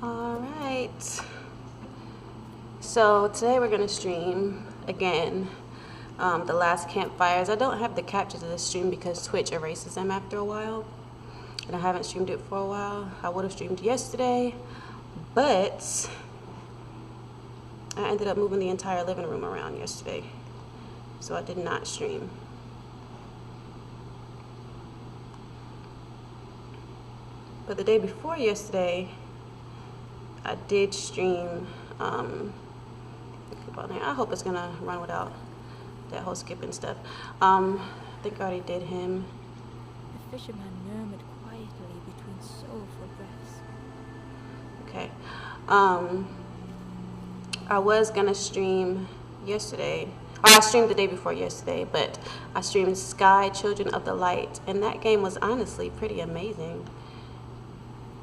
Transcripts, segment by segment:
Alright, so today we're gonna stream again the Last Campfires. I don't have the captures of this stream because Twitch erases them after a while, and I haven't streamed it for a while. I would have streamed yesterday, but I ended up moving the entire living room around yesterday, so I did not stream. But the day before yesterday, I did stream. I hope it's gonna run without that whole skipping stuff. I think I already did him. The fisherman murmured quietly between soulful breaths. Okay. I was gonna stream yesterday. Or I streamed the day before yesterday, but I streamed Sky Children of the Light, and that game was honestly pretty amazing.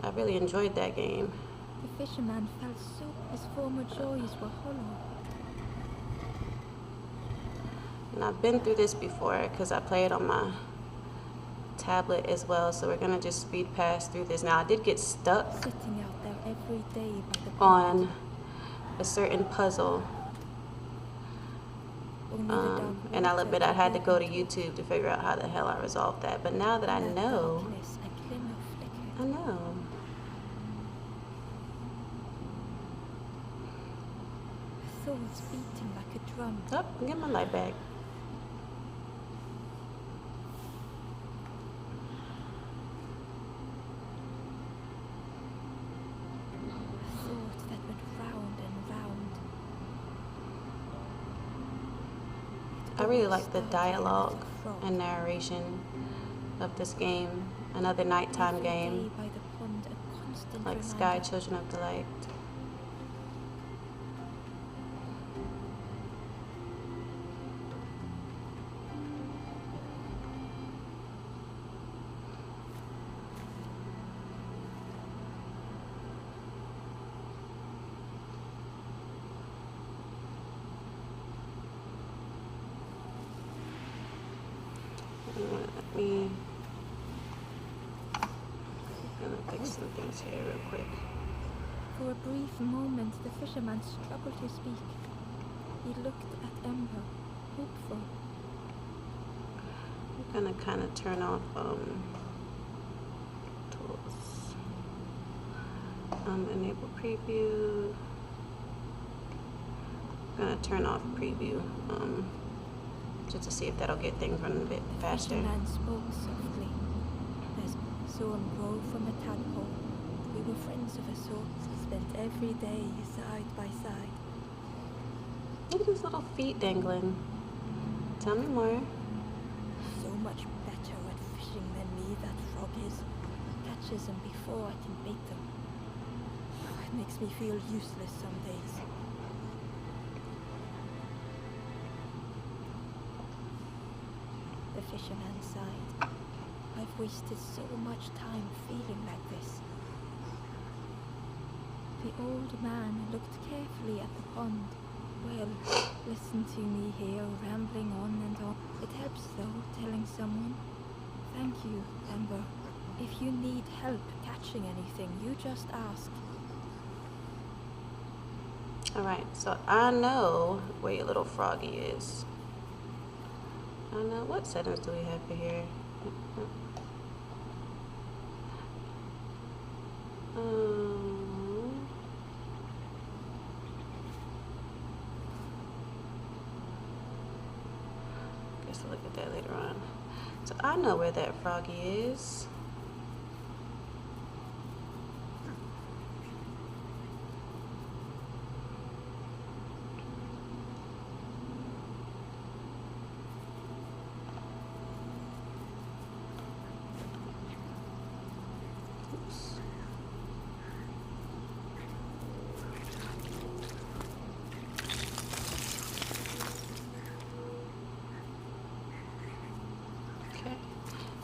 I really enjoyed that game. The fisherman felt so his former joys were hollow. And I've been through this before because I play it on my tablet as well, so we're gonna just speed pass through this. Now I did get stuck Sitting out there every day by the on a certain puzzle, and I'll admit I had to go to YouTube to figure out how the hell I resolved that. But now that I know, thoughts beating like a drum. Oh, get my light back. Thoughts that went round and round. I really like the dialogue and narration of this game. Another nighttime game, like Sky Children of the Light. Let me fix some things here real quick. For a brief moment, the fisherman struggled to speak. He looked at Ember, hopeful. I'm gonna kind of turn off tools. Enable preview. I'm gonna turn off preview. Just to see if that'll get things running a bit faster. The fisherman spoke softly. I saw him grow from a tadpole. We were friends of a sort, spent every day side by side. Look at his little feet dangling. Tell me more. So much better at fishing than me, that frog is. Catches them before I can bait them. It makes me feel useless some days. The fisherman sighed. I've wasted so much time feeling like this. The old man looked carefully at the pond. Well, listen to me here, rambling on and on. It helps though, telling someone. Thank you, Ember. If you need help catching anything, you just ask. Alright, so I know where your little froggy is. I know. What settings do we have for here? Guess I'll look at that later on. So I know where that froggy is.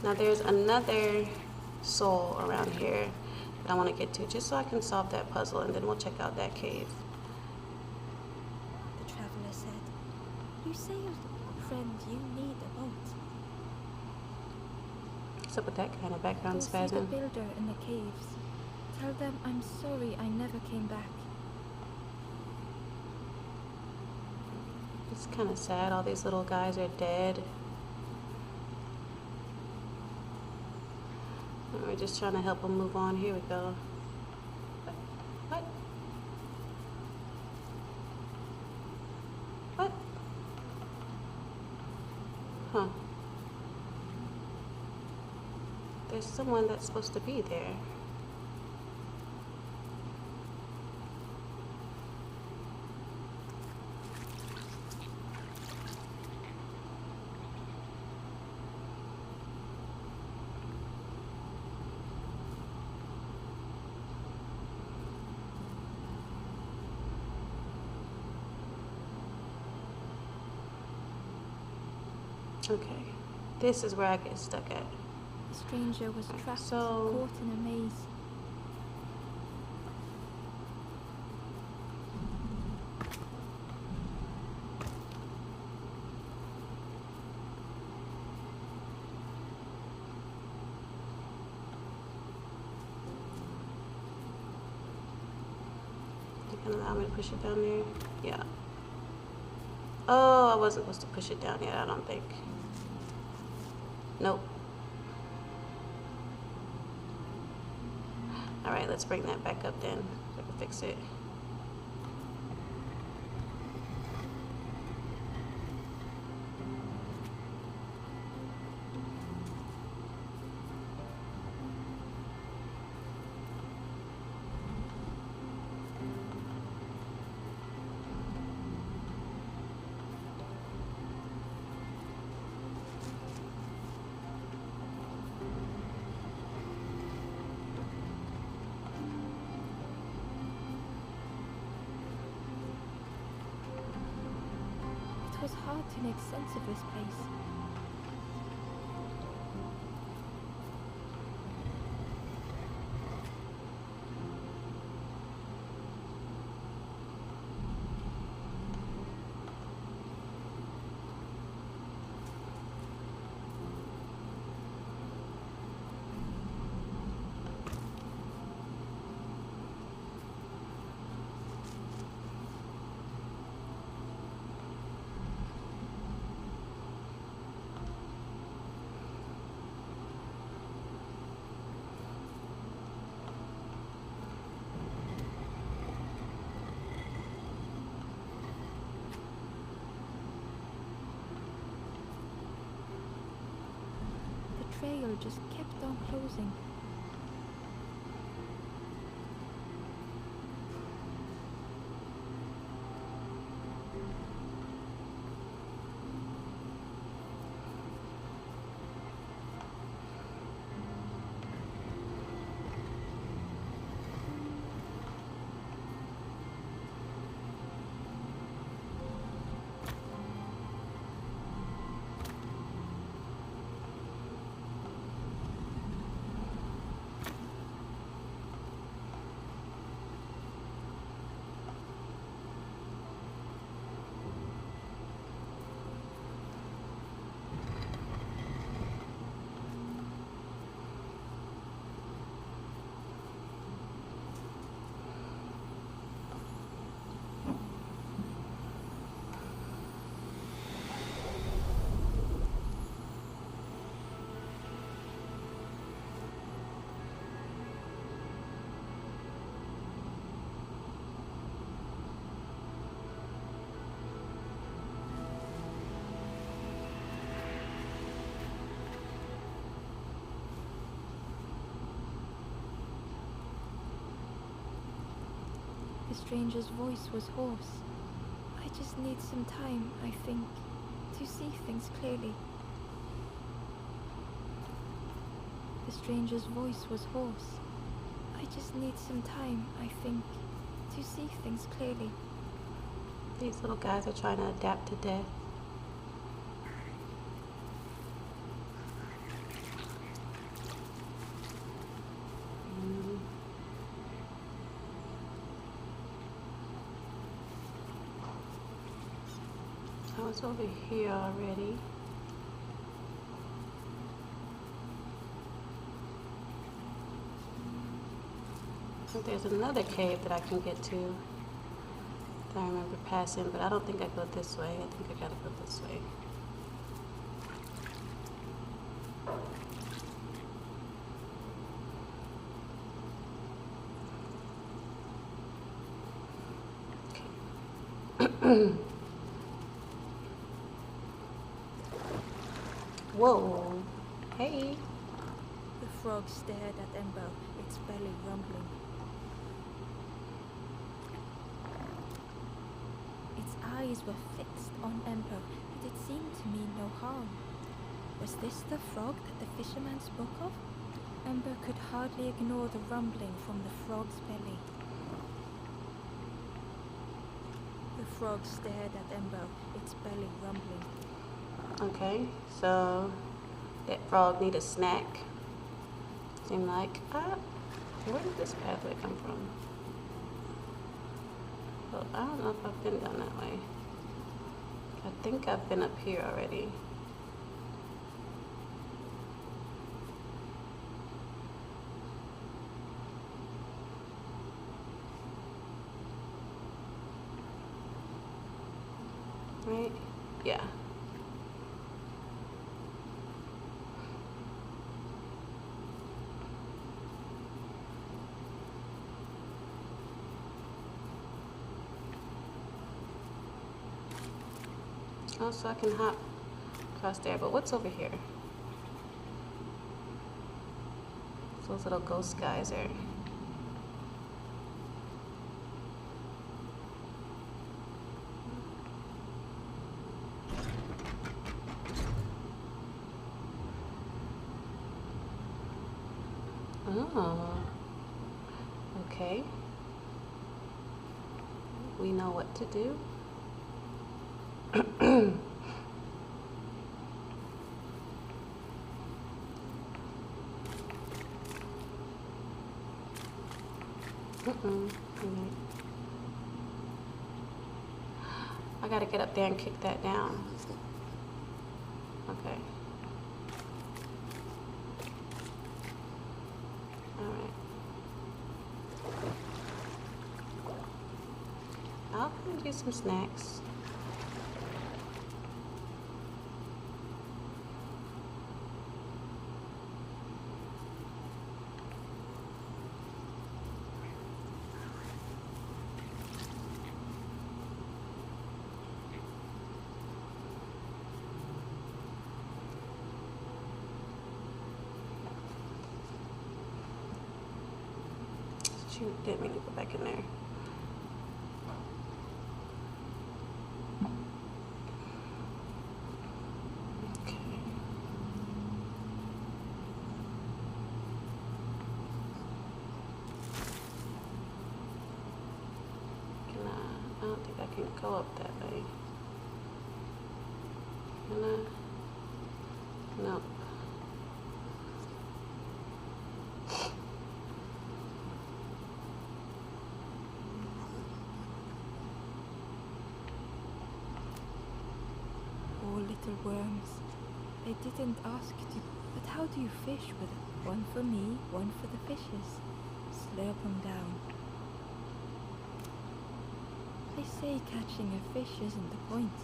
Now there's another soul around here that I want to get to just so I can solve that puzzle, and then we'll check out that cave. The traveler said, "You sailed, friend, you need a boat." What's up with that kind of background Go see the spasm? builder in the caves. Tell them I'm sorry I never came back. It's kind of sad. All these little guys are dead. And we're just trying to help them move on. Here we go. What? What? Huh. There's someone that's supposed to be there. Okay, this is where I get stuck at. The stranger was trapped, so caught in a maze. You can allow me to push it down there? Yeah. Oh, I wasn't supposed to push it down yet, I don't think. Nope. Alright, let's bring that back up then, so I can fix it. It was hard to make sense of this place. The trail just kept on closing. The stranger's voice was hoarse. I just need some time, I think, to see things clearly. The stranger's voice was hoarse. I just need some time, I think, to see things clearly. These little guys are trying to adapt to death. I was over here already. think there's another cave that I can get to that I remember passing, but I don't think I go this way. I think I gotta go this way. Whoa. Hey. The frog stared at Ember, its belly rumbling. Its eyes were fixed on Ember, but it seemed to mean no harm. Was this the frog that the fisherman spoke of? Ember could hardly ignore the rumbling from the frog's belly. The frog stared at Ember, its belly rumbling. Okay, so that frog need a snack. Seemed like, where did this pathway come from? Well, I don't know if I've been down that way. I think I've been up here already. Right? Yeah. Oh, so I can hop across there, but what's over here? Those little ghost guys are. Oh, okay. We know what to do. I gotta get up there and kick that down. Okay. Alright. I'll go get some snacks. Shoot, didn't mean to go back in there. Okay. I don't think I can go up that way. Can I? Nope. Little worms. They didn't ask to, but how do you fish with it? One for me, one for the fishes. Slurp them down. They say catching a fish isn't the point,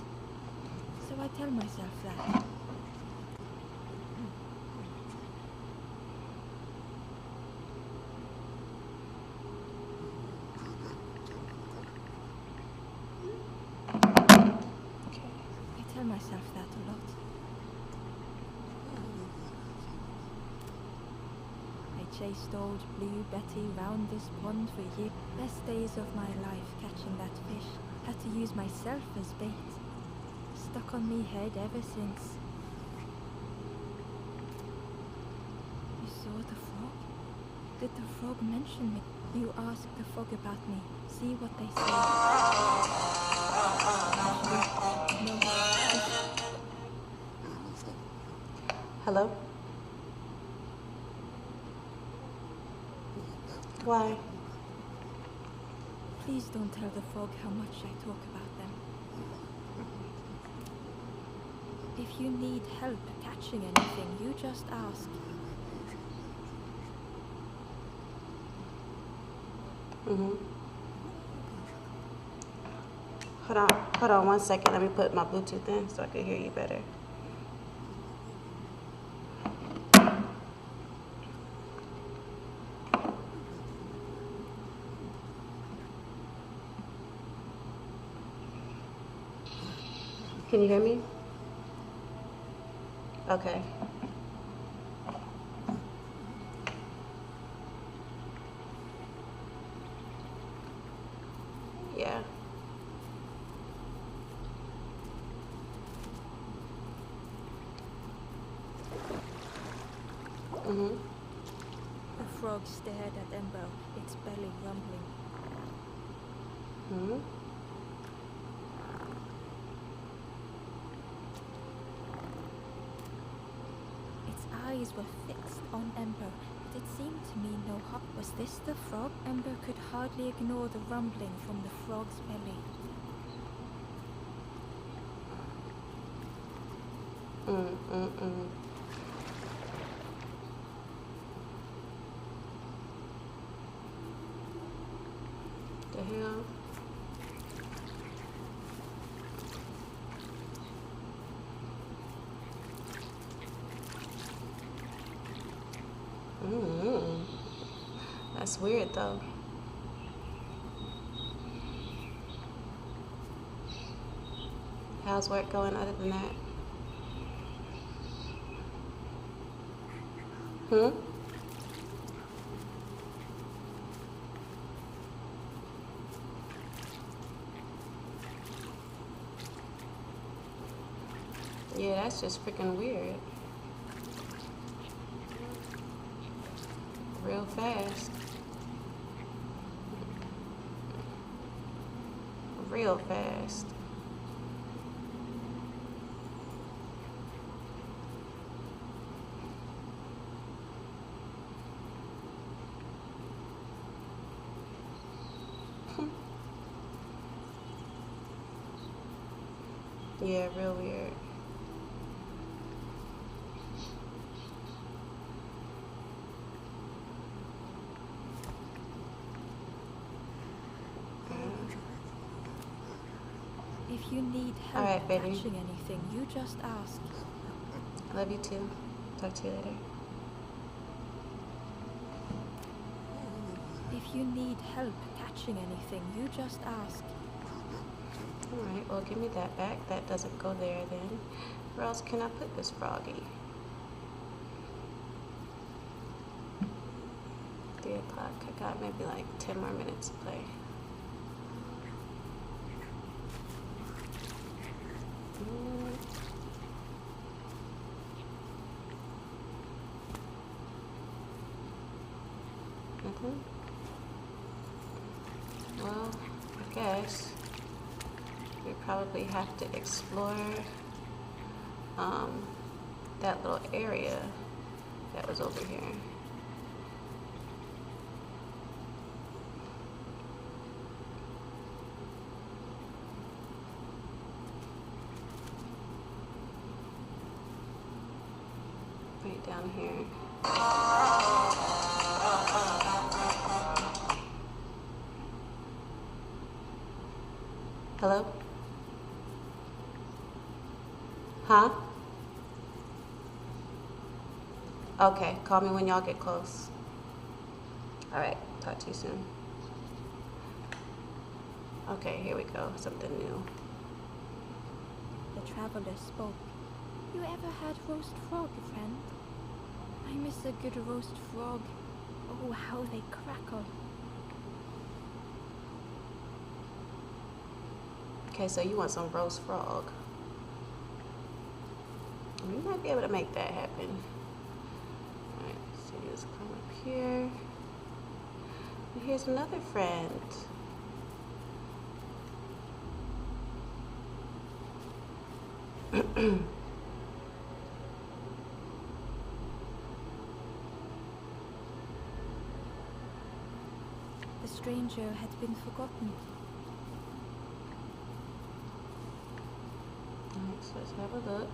so I tell myself that. Myself that a lot. I chased old Blue Betty round this pond for years. Best days of my life catching that fish. Had to use myself as bait. Stuck on me head ever since. You saw the frog? Did the frog mention me? You ask the frog about me. See what they say. No. Hello? Why? Please don't tell the frog how much I talk about them. If you need help catching anything, you just ask. Mm-hmm. Hold on 1 second. Let me put my Bluetooth in so I can hear you better. Can you hear me? Okay. Yeah. Mm-hmm. The frog stared at Ember, its belly rumbling. Mm-hmm. Its eyes were fixed on Ember, but it seemed to mean no harm. Was this the frog? Ember could hardly ignore the rumbling from the frog's belly. Mm-mm-mm. The hell? Mm-mm. That's weird though. How's work going other than that? Hmm? Yeah, that's just freaking weird. Real fast. Real fast. Yeah, real weird. If you need help Alright, baby. catching anything, you just ask. Love you too. Talk to you later. If you need help catching anything, you just ask. Alright, well give me that back. That doesn't go there then. Where else can I put this froggy? 3 o'clock. I got maybe like 10 more minutes to play. Nothing? Well, I guess we probably have to explore that little area that was over here. Right down here. Hello? Huh? Okay, call me when y'all get close. Alright, talk to you soon. Okay, here we go, something new. The traveler spoke. You ever had roast frog, friend? I miss a good roast frog. Oh, how they crackle. Okay, so you want some roast frog. We might be able to make that happen. Alright, so you just come up here. And here's another friend. The stranger had been forgotten. Alright, so let's have a look.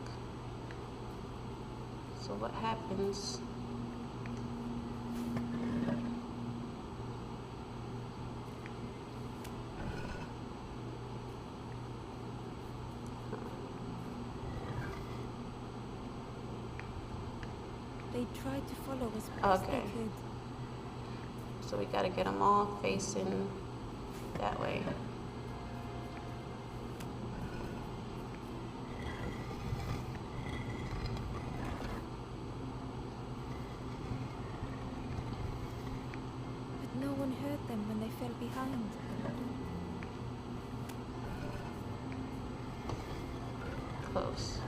So what happens? tried to follow as best they Okay. could. So we gotta get them all facing that way. But no one heard them when they fell behind. Close.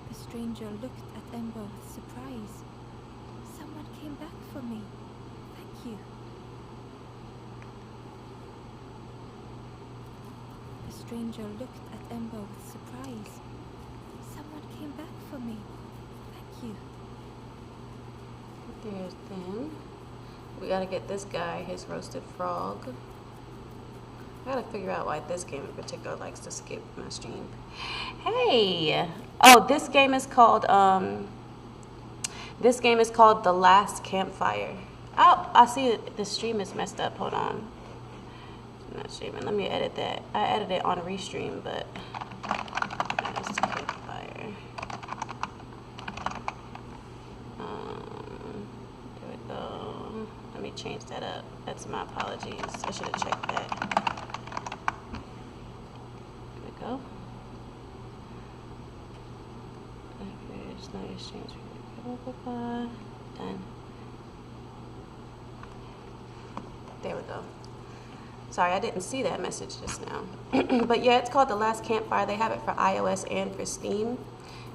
The stranger looked at Ember with surprise. Someone came back for me. Thank you. The stranger looked at Ember with surprise. Someone came back for me. Thank you. There's them. We gotta get this guy his roasted frog. I gotta figure out why this game in particular likes to skip my stream. Hey! Oh, this game is called The Last Campfire. Oh, I see that the stream is messed up. Hold on. I'm not streaming. Let me edit that. I edited it on Restream, but Last Campfire. There we go. Let me change that up. That's my apologies. I should have checked that. There we go. There's no exchange. Done. There we go. Sorry, I didn't see that message just now. But yeah, it's called The Last Campfire. They have it for iOS and for Steam.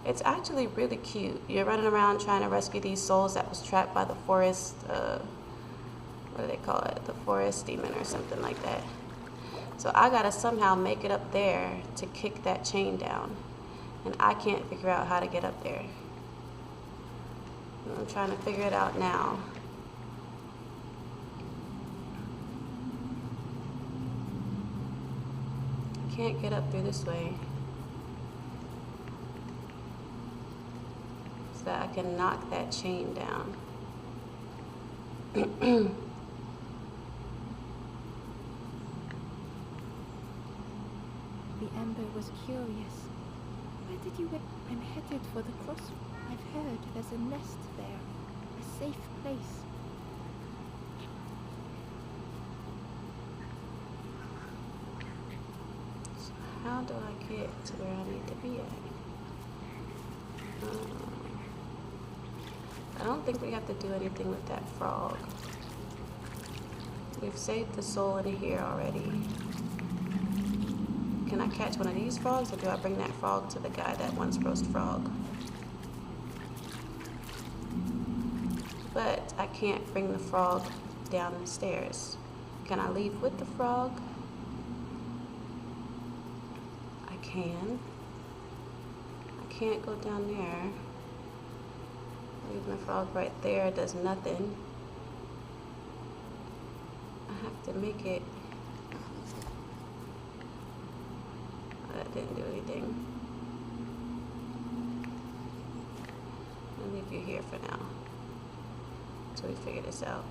It's actually really cute. You're running around trying to rescue these souls that was trapped by the forest, what do they call it? The forest demon or something like that. So I gotta somehow make it up there to kick that chain down. And I can't figure out how to get up there. I'm trying to figure it out now. I can't get up through this way. So that I can knock that chain down. The Ember was curious. Where did you went? I'm headed for the cross. I've heard there's a nest there. A safe place. So how do I get to where I need to be at? I don't think we have to do anything with that frog. We've saved the soul in here already. Can I catch one of these frogs, or do I bring that frog to the guy that wants roast frog? But I can't bring the frog down the stairs. Can I leave with the frog? I can. I can't go down there. Leaving the frog right there does nothing. I have to make it. Oh, that didn't do anything. I'll leave you here for now until we figure this out.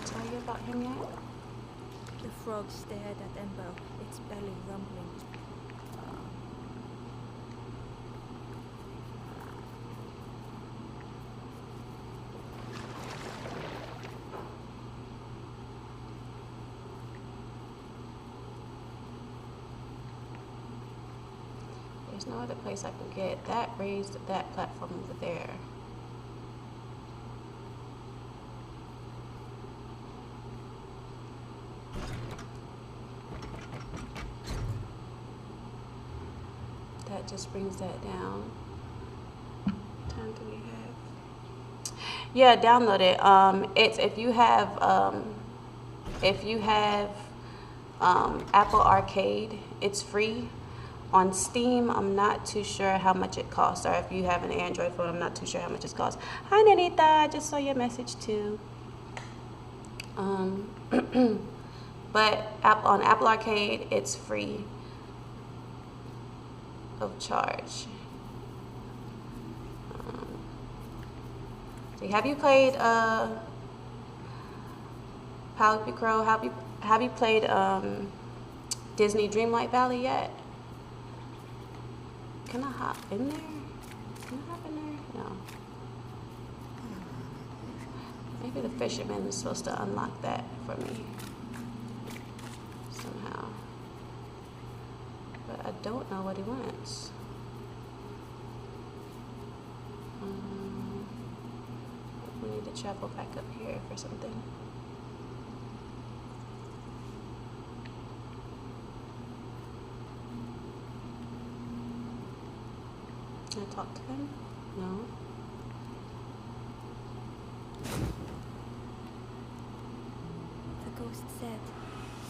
I tell you about him yet? The frog stared at Ember, its belly rumbling. There's no other place I can get that raised that platform over there. That just brings that down. What time do we have? Yeah, download it. It's if you have Apple Arcade, it's free. On Steam, I'm not too sure how much it costs, or if you have an Android phone, I'm not too sure how much it costs. Hi, Nanita, I just saw your message too. But on Apple Arcade, it's free of charge. So have you played Power Crow? Have you played Disney Dreamlight Valley yet? Can I hop in there? Can I hop in there? No. Maybe the fisherman is supposed to unlock that for me somehow. But I don't know what he wants. We need to travel back up here for something. Can I talk to him? No. The ghost said,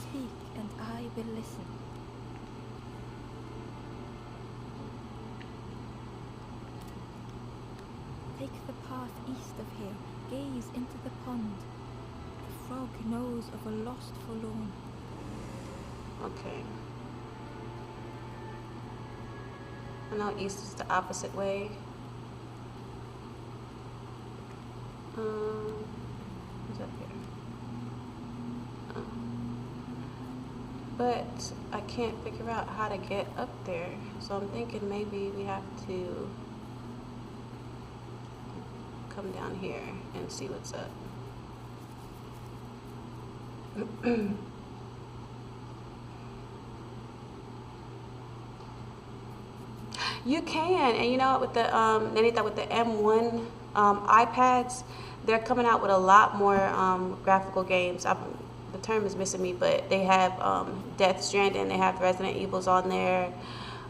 "Speak, and I will listen." Take the path east of here. Gaze into the pond. The frog knows of a lost forlorn. Okay. I know east is the opposite way. What's up here? But I can't figure out how to get up there. So I'm thinking maybe we have to come down here and see what's up. You can, and you know, with the with the M1 iPads, they're coming out with a lot more graphical games. The term is missing me, but they have Death Stranding, they have Resident Evils on there,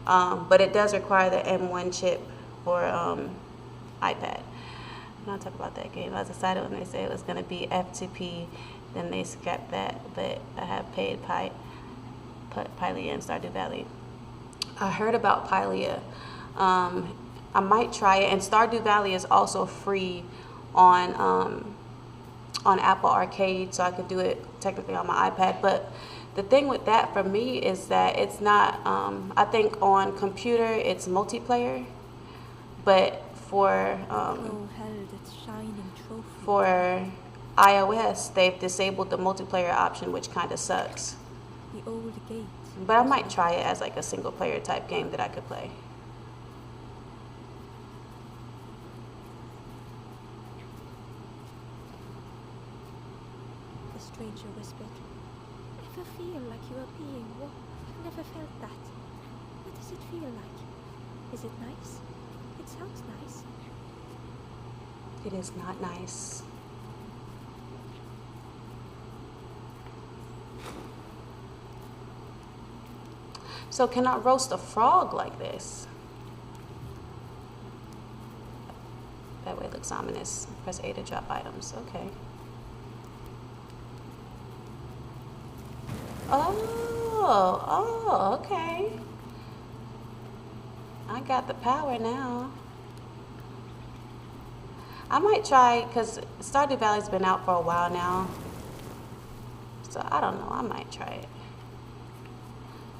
but it does require the M1 chip for iPad. I'm not talking about that game. I was excited when they said it was going to be F2P, then they scrapped that, but I have paid Pylea and Stardew Valley. I heard about Pylea. I might try it, and Stardew Valley is also free on Apple Arcade, so I could do it technically on my iPad. But the thing with that for me is that it's not. I think on computer it's multiplayer, but for for iOS they've disabled the multiplayer option, which kind of sucks. The old gate. But I might try it as like a single player type game that I could play. The stranger whispered, "Ever feel like you are being what? I've never felt that. What does it feel like? Is it nice? It sounds nice." It is not nice. So can I roast a frog like this? That way it looks ominous. Press A to drop items. Okay. Oh, okay. I got the power now. I might try, because Stardew Valley's been out for a while now. So I don't know, I might try it.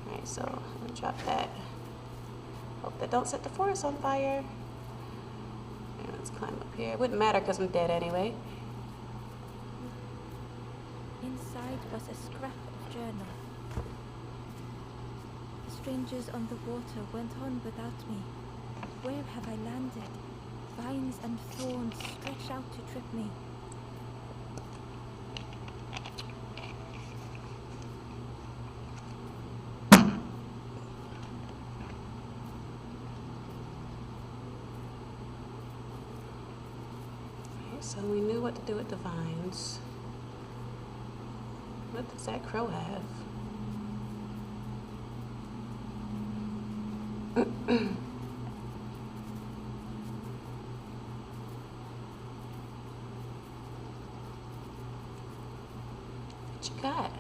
Alright, so I'm gonna drop that. Hope that don't set the forest on fire. And let's climb up here. It wouldn't matter because I'm dead anyway. was a scrap of journal. The strangers on the water went on without me. Where have I landed? Vines and thorns stretch out to trip me. So we knew what to do with the vines. What does that crow have? What you got?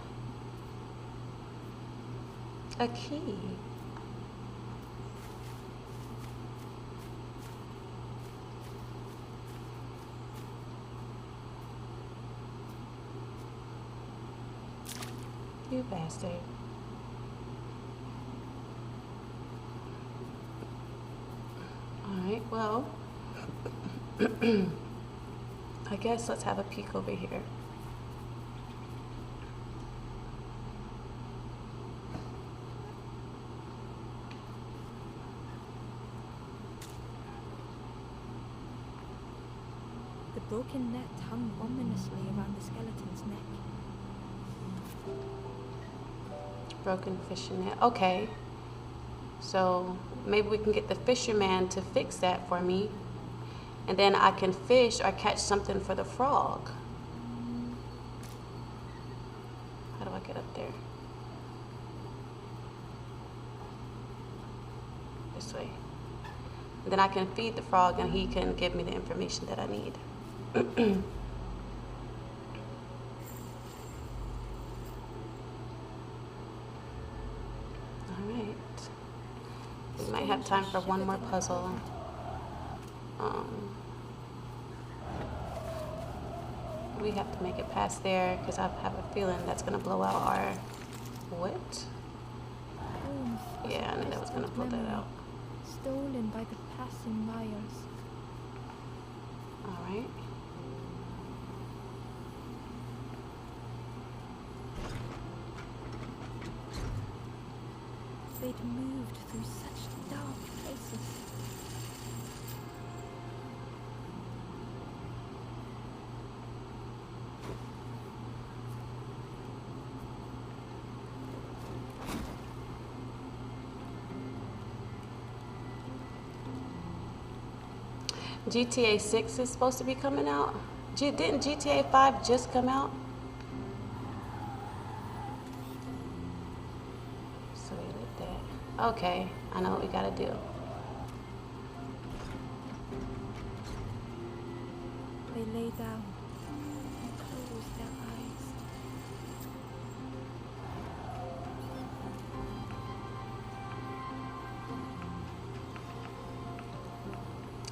A key. You bastard. Alright, well, I guess let's have a peek over here. The broken net hung ominously around the skeleton's neck. Broken fishing net. Okay. So maybe we can get the fisherman to fix that for me. And then I can fish or catch something for the frog. How do I get up there? This way. And then I can feed the frog and he can give me the information that I need. We might have time for one more puzzle. We have to make it past there because I have a feeling that's going to blow out our... What? Yeah, I knew that was going to blow that out. Stolen by the passing buyers. Alright. They'd moved through such dark places. GTA 6 is supposed to be coming out. Didn't GTA 5 just come out? So we did that. Okay, I know what we gotta do. They lay down and closed their eyes.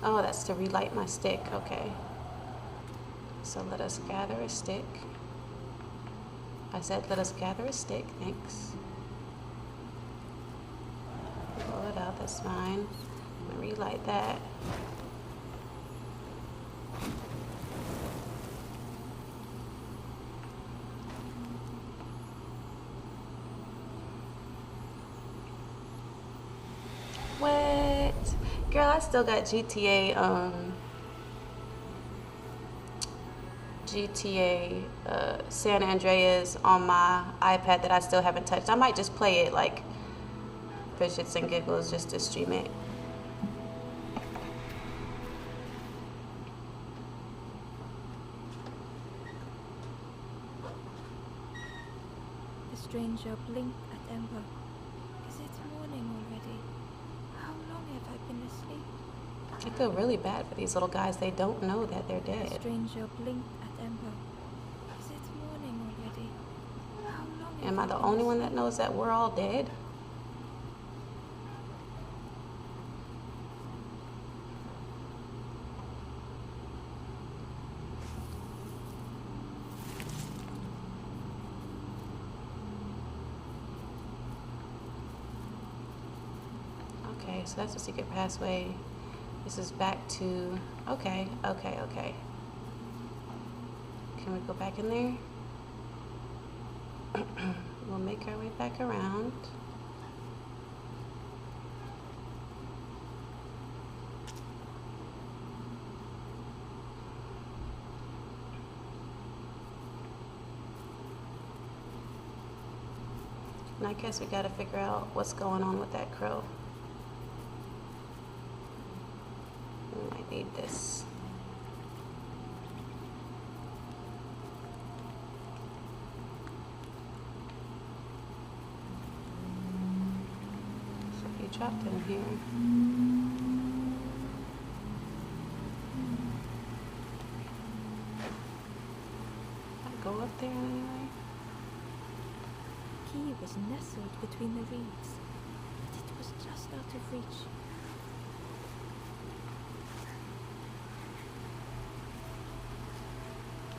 Oh, that's to relight my stick. Okay. So let us gather a stick. I said let us gather a stick. Thanks. Blow it out. That's fine. I'm gonna relight that. What? Girl, I still got GTA San Andreas on my iPad that I still haven't touched. I might just play it like for shits and giggles just to stream it. The stranger blinked at Ember. Is it morning already? How long have I been asleep? I feel really bad for these little guys. They don't know that they're The dead. stranger blinked at Ember. Is it morning already? How long Am I have the been only one that asleep? knows that we're all dead? Okay, so that's the secret passway. This is back to... Okay. Can we go back in there? We'll make our way back around. And I guess we gotta figure out what's going on with that crow. We might need this. So you dropped in here. I go up there anyway. Key was nestled between the reeds, but it was just out of reach.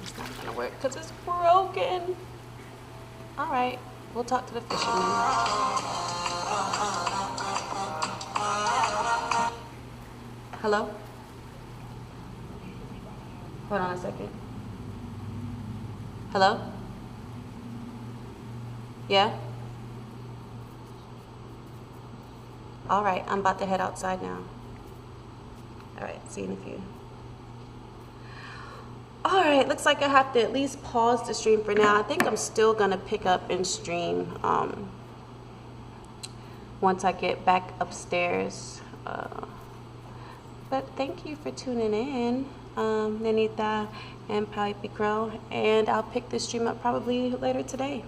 It's not gonna work because it's broken. All right, we'll talk to the fisherman. Hello? Hold on a second. Hello? Yeah? All right, I'm about to head outside now. All right, see you in a few. All right, looks like I have to at least pause the stream for now. I think I'm still gonna pick up and stream once I get back upstairs. But thank you for tuning in, Nanita and Pipe Crow, and I'll pick this stream up probably later today.